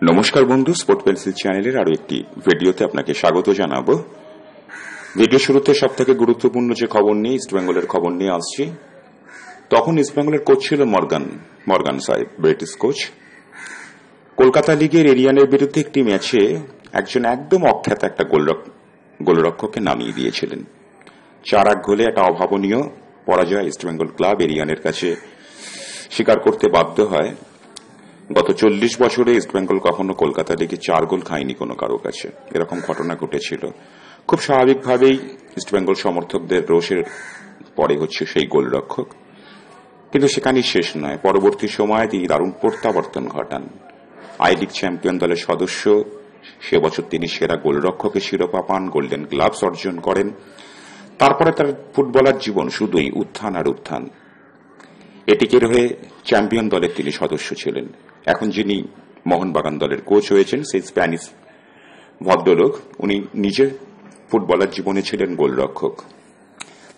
নমস্কার বন্ধু, sport pencil চ্যানেলের আরো একটি ভিডিওতে আপনাকে স্বাগত জানাবো। ভিডিও শুরুতে সব থেকে গুরুত্বপূর্ণ যে খবর নিয়ে ইস্টবেঙ্গলের খবর নিয়ে আসছি। তখন ইস্টবেঙ্গলের কোচ ছিল মর্গান সাহেব, ব্রিটিশ কোচ। কলকাতা লিগের এরিয়ানের বিরুদ্ধে একটি ম্যাচে একজন একদম অখ্যাত একটা গোলরক্ষককে নামিয়ে দিয়েছিলেন। 4-1 গোলে একটা অভাবনীয় পরাজয় ইস্টবেঙ্গল ক্লাব এরিয়ানের কাছে স্বীকার করতে বাধ্য হয়। গত 40 বছরে ইস্টবেঙ্গল কখনো কলকাতা লিগে 4 গোল খায়নি কোনো কারো কাছে। এরকম ঘটনা ঘটেছিল। খুব স্বাভাবিকভাবেই ইস্টবেঙ্গল সমর্থকদের রোষের পরে হচ্ছে সেই গোলরক্ষক। কিন্তু সেখানেই শেষ নয়, পরবর্তী সময়ে তিনি দারুণ প্রত্যাবর্তন ঘটান। আই লিগ চ্যাম্পিয়ন দলের সদস্য, সে বছর তিনি সেরা গোলরক্ষকের শিরোপা পান, গোল্ডেন গ্লাভস অর্জন করেন। তারপরে তার ফুটবলার জীবন শুধুই উত্থান আর উত্থান। এটিকের হয়ে চ্যাম্পিয়ন দলের তিনি সদস্য ছিলেন। এখন যিনি মোহনবাগান দলের কোচ হয়েছেন, সেই স্প্যানিশ ভদ্রলোক, উনি নিজে ফুটবলার জীবনে ছিলেন গোলরক্ষক।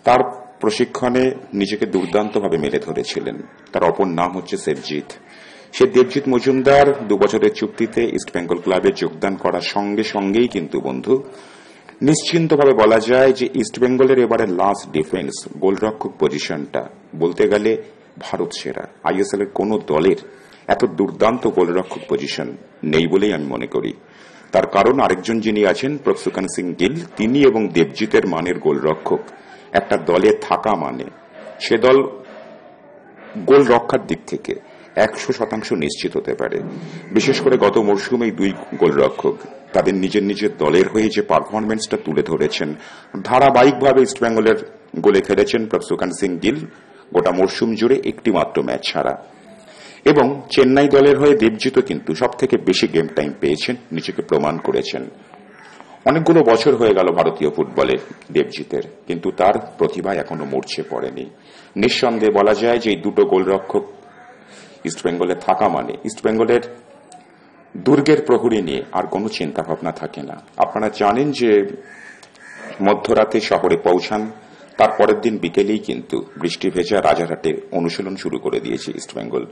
তার প্রশিক্ষণে নিজেকে দুর্দান্তভাবে মেলে ধরেছিলেন। তার অপর নাম হচ্ছে দেবজিৎ। সে দেবজিৎ মজুমদার 2 বছরের চুক্তিতে ইস্টবেঙ্গল ক্লাবে যোগদান করার সঙ্গে সঙ্গেই কিন্তু বন্ধু নিশ্চিন্তভাবে বলা যায় যে ইস্টবেঙ্গলের এবারে লাস্ট ডিফেন্স গোলরক্ষক পজিশনটা বলতে গেলে ভারত সেরা। আইএসএল এর কোন দলের এত দুর্দান্ত গোলরক্ষক পজিশন নেই বলেই আমি মনে করি। তার কারণ আরেকজন যিনি আছেন, প্রফসুকান সিং গিল, তিনি এবং দেবজিতের মানের গোলরক্ষক একটা দলে থাকা মানে সে দল গোল রক্ষার দিক থেকে 100% নিশ্চিত হতে পারে। বিশেষ করে গত মরশুমে এই 2 গোলরক্ষক তাদের নিজের নিজের দলের হয়ে যে পারফরমেন্সটা তুলে ধরেছেন, ধারাবাহিকভাবে ইস্টবেঙ্গলের গোলে খেলেছেন প্রফসুকান সিং গিল গোটা মরশুম জুড়ে একটি মাত্র ম্যাচ ছাড়া। এবং চেন্নাই দলের হয়ে দেবজিৎও কিন্তু সব থেকে বেশি গেম টাইম পেয়েছেন, নিজেকে প্রমাণ করেছেন। অনেকগুলো বছর হয়ে গেল ভারতীয় ফুটবলে দেবজিতের, কিন্তু তার প্রতিভা এখনো মরছে পড়েনি। নিঃসন্দেহে বলা যায় যে এই 2 গোলরক্ষক ইস্টবেঙ্গলে থাকা মানে ইস্টবেঙ্গলের দুর্গের প্রহরী নিয়ে আর কোনো চিন্তা ভাবনা থাকে না। আপনারা জানেন যে মধ্যরাতে শহরে পৌঁছান, তার পরের দিন বিকেলেই কিন্তু বৃষ্টি ভেজা রাজারহাটে অনুশীলন শুরু করে দিয়েছে ইস্টবেঙ্গল।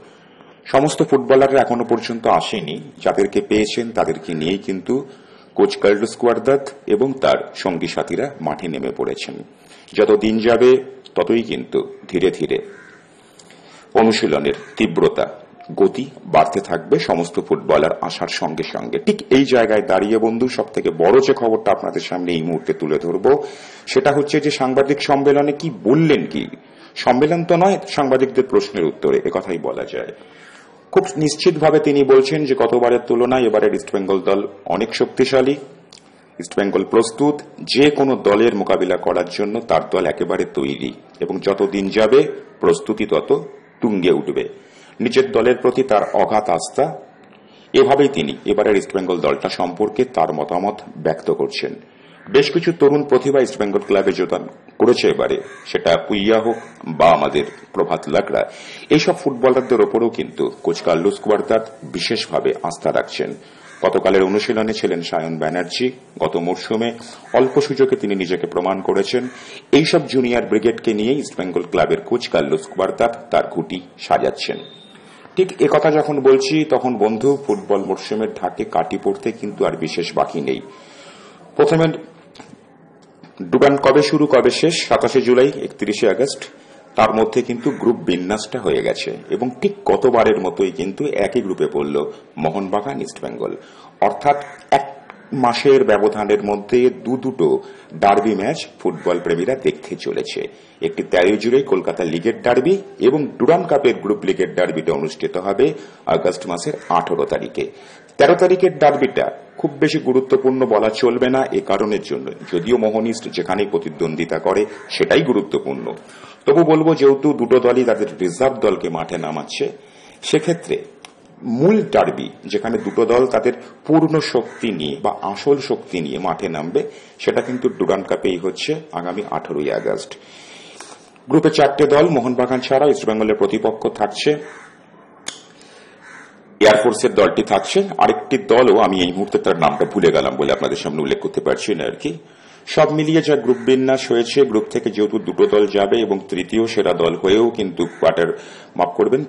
সমস্ত ফুটবলাররা এখনো পর্যন্ত আসেনি। যাদেরকে পেয়েছেন তাদেরকে নিয়েই কিন্তু কোচ কার্লোস কুয়াদ্রাত এবং তার সঙ্গী সাথীরা মাঠে নেমে পড়েছেন। যত দিন যাবে ততই কিন্তু ধীরে ধীরে অনুশীলনের তীব্রতা, গতি বাড়তে থাকবে সমস্ত ফুটবলার আসার সঙ্গে সঙ্গে। ঠিক এই জায়গায় দাঁড়িয়ে বন্ধু সব থেকে বড় যে খবরটা আপনাদের সামনে এই মুহূর্তে তুলে ধরব, সেটা হচ্ছে যে সাংবাদিক সম্মেলনে কি বললেন, কি সম্মেলন তো নয়, সাংবাদিকদের প্রশ্নের উত্তরে একথাই বলা যায়। খুব নিশ্চিতভাবে তিনি বলছেন যে গতবারের তুলনায় এবারের ইস্টবেঙ্গল দল অনেক শক্তিশালী। ইস্টবেঙ্গল প্রস্তুত যে কোনো দলের মোকাবিলা করার জন্য, তার দল একেবারে তৈরি এবং যত দিন যাবে প্রস্তুতি তত তুঙ্গে উঠবে। নিজের দলের প্রতি তার অগাধ আস্থা। এভাবেই তিনি এবারের ইস্টবেঙ্গল দলটা সম্পর্কে তার মতামত ব্যক্ত করছেন। বেশ কিছু তরুণ প্রতিভা ইস্টবেঙ্গল ক্লাবে যোগদান করেছে এবারে, সেটা পুইয়া হোক বা আমাদের প্রভাত লাকড়া। এইসব ফুটবলারদের ওপরেও কিন্তু কোচ কার্লোস কুয়াদ্রাত বিশেষভাবে আস্থা রাখছেন। গতকালের অনুশীলনে ছিলেন সায়ন ব্যানার্জি। গত মরশুমে অল্প সুযোগে তিনি নিজেকে প্রমাণ করেছেন। এইসব জুনিয়র ব্রিগেডকে নিয়ে ইস্টবেঙ্গল ক্লাবের কোচ কার্লোস কুয়াদ্রাত তার ঘুঁটি সাজাচ্ছেন। ঠিক একথা যখন বলছি তখন বন্ধু ফুটবল মরশুমের ঢাকে কাটি পড়তে কিন্তু আর বিশেষ বাকি নেই। প্রথমে ডুরান কবে শুরু কবে শেষ, 27 জুলাই 31 আগস্ট, তার মধ্যে কিন্তু গ্রুপ বিন্যাসটা হয়ে গেছে এবং ঠিক গতবারের মতোই কিন্তু একই গ্রুপে পড়ল মোহনবাগান ইস্টবেঙ্গল। অর্থাৎ 1 মাসের ব্যবধানের মধ্যে দুটো ডার্বি ম্যাচ ফুটবল প্রেমীরা দেখতে চলেছে। একটি 13 জুলাই কলকাতা লিগের ডার্বি এবং ডুরান কাপের গ্রুপ লিগের ডার্বিটা অনুষ্ঠিত হবে আগস্ট মাসের 18 তারিখে। 13 তারিখের ডার্বিটা খুব বেশি গুরুত্বপূর্ণ বলা চলবে না এ কারণের জন্য, যদিও মোহনিস্ট যেখানেই প্রতিদ্বন্দ্বিতা করে সেটাই গুরুত্বপূর্ণ। তবু বলবো যেহেতু 2 দলই তাদের রিজার্ভ দলকে মাঠে নামাচ্ছে, সেক্ষেত্রে মূল ডার্বি যেখানে 2 দল তাদের পূর্ণ শক্তি নিয়ে বা আসল শক্তি নিয়ে মাঠে নামবে, সেটা কিন্তু ডুরান কাপেই হচ্ছে আগামী 18 আগস্ট। গ্রুপে 4টে দল মোহনবাগান ছাড়া ইস্টবেঙ্গলের প্রতিপক্ষ থাকছে এয়ারফোর্সের দলটি থাকছে, আরেকটি দলও আমি এই মুহূর্তে তার নামটা ভুলে গেলাম বলে আপনাদের সামনে উল্লেখ করতে পারছি না আর কি। সব মিলিয়ে যা গ্রুপ বিন্যাস হয়েছে, গ্রুপ থেকে যেহেতু দুটো দল যাবে এবং তৃতীয় সেরা দল হয়েও কিন্তু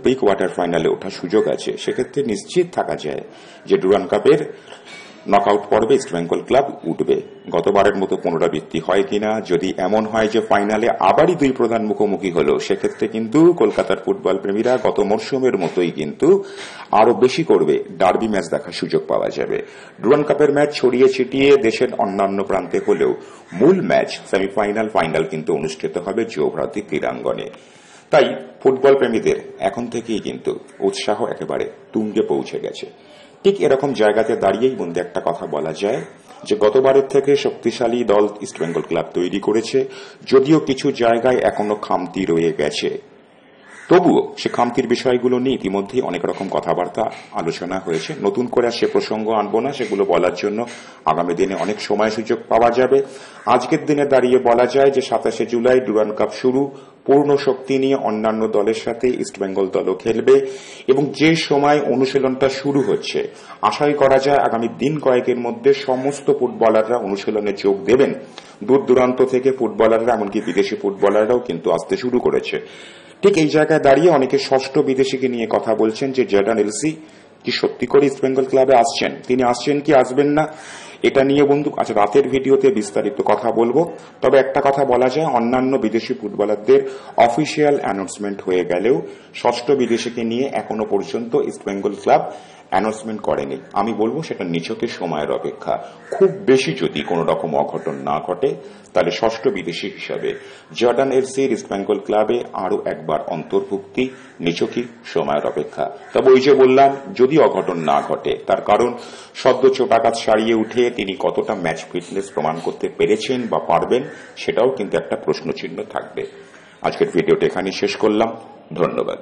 প্রি কোয়ার্টার ফাইনালে ওঠার সুযোগ আছে, সেক্ষেত্রে নিশ্চিত থাকা যায় যে ডুরান্ড কাপের নকআউট পর্বে ইস্টবেঙ্গল ক্লাব উঠবে। গতবারের মতো পুনরাবৃত্তি হয় কিনা, যদি এমন হয় যে ফাইনালে আবারই দুই প্রধান মুখোমুখি হলো, সেক্ষেত্রে কিন্তু কলকাতার ফুটবল প্রেমীরা গত মরশুমের মতোই কিন্তু আরো বেশি করবে ডার্বি ম্যাচ দেখার সুযোগ পাওয়া যাবে। ডুরান্ড কাপের ম্যাচ ছড়িয়ে ছিটিয়ে দেশের অন্যান্য প্রান্তে হলেও মূল ম্যাচ সেমিফাইনাল ফাইনাল কিন্তু অনুষ্ঠিত হবে যৌভ্রাতী ক্রীড়াঙ্গনে। তাই ফুটবল প্রেমীদের এখন থেকেই কিন্তু উৎসাহ একেবারে তুঙ্গে পৌঁছে গেছে। ঠিক এরকম জায়গাতে দাঁড়িয়েই বন্ধু একটা কথা বলা যায় যে গতবারের থেকে শক্তিশালী দল ইস্টবেঙ্গল ক্লাব তৈরি করেছে, যদিও কিছু জায়গায় এখনো খামতি রয়ে গেছে, তবুও সে খামতির বিষয়গুলো নিয়ে ইতিমধ্যেই অনেক রকম কথাবার্তা আলোচনা হয়েছে। নতুন করে সে প্রসঙ্গ আনবো না, সেগুলো বলার জন্য আগামী দিনে অনেক সময় সুযোগ পাওয়া যাবে। আজকের দিনে দাঁড়িয়ে বলা যায় যে 27 জুলাই ডুরান্ড কাপ শুরু, পূর্ণ শক্তি নিয়ে অন্যান্য দলের সাথে ইস্টবেঙ্গল দলও খেলবে এবং যে সময় অনুশীলনটা শুরু হচ্ছে, আশাই করা যায় আগামী দিন কয়েকের মধ্যে সমস্ত ফুটবলাররা অনুশীলনে যোগ দেবেন। দূর দূরান্ত থেকে ফুটবলাররা, এমনকি বিদেশি ফুটবলাররাও কিন্তু আসতে শুরু করেছে। ঠিক এই জায়গায় দাঁড়িয়ে অনেকে ষষ্ঠ বিদেশিকে নিয়ে কথা বলছেন যে জর্ডান এলসি কি সত্যি করে ইস্টবেঙ্গল ক্লাবে আসছেন, তিনি আসছেন কি আসবেন না, এটা নিয়ে বন্ধু আজ রাতের ভিডিওতে বিস্তারিত কথা বলবো। তবে একটা কথা বলা যায়, অন্যান্য বিদেশি ফুটবলারদের অফিসিয়াল অ্যানাউন্সমেন্ট হয়ে গেলেও ষষ্ঠ বিদেশিকে নিয়ে এখনো পর্যন্ত ইস্টবেঙ্গল ক্লাব অ্যানাউন্সমেন্ট করেনি। আমি বলবো সেটা নিছকে সময়ের অপেক্ষা। খুব বেশি যদি কোনো রকম অঘটন না ঘটে, তাহলে ষষ্ঠ বিদেশি হিসাবে জর্ডান এলসির ইস্টবেঙ্গল ক্লাবে আরো একবার অন্তর্ভুক্তি নিছকই সময়ের অপেক্ষা। তবে ওই যে বললাম, যদি অঘটন না ঘটে, তার কারণ সদ্য চোটাঘাত সারিয়ে উঠে তিনি কতটা ম্যাচ ফিটনেস প্রমাণ করতে পেরেছেন বা পারবেন, সেটাও কিন্তু একটা প্রশ্নচিহ্ন থাকবে। আজকের ভিডিওটা এখানেই শেষ করলাম। ধন্যবাদ।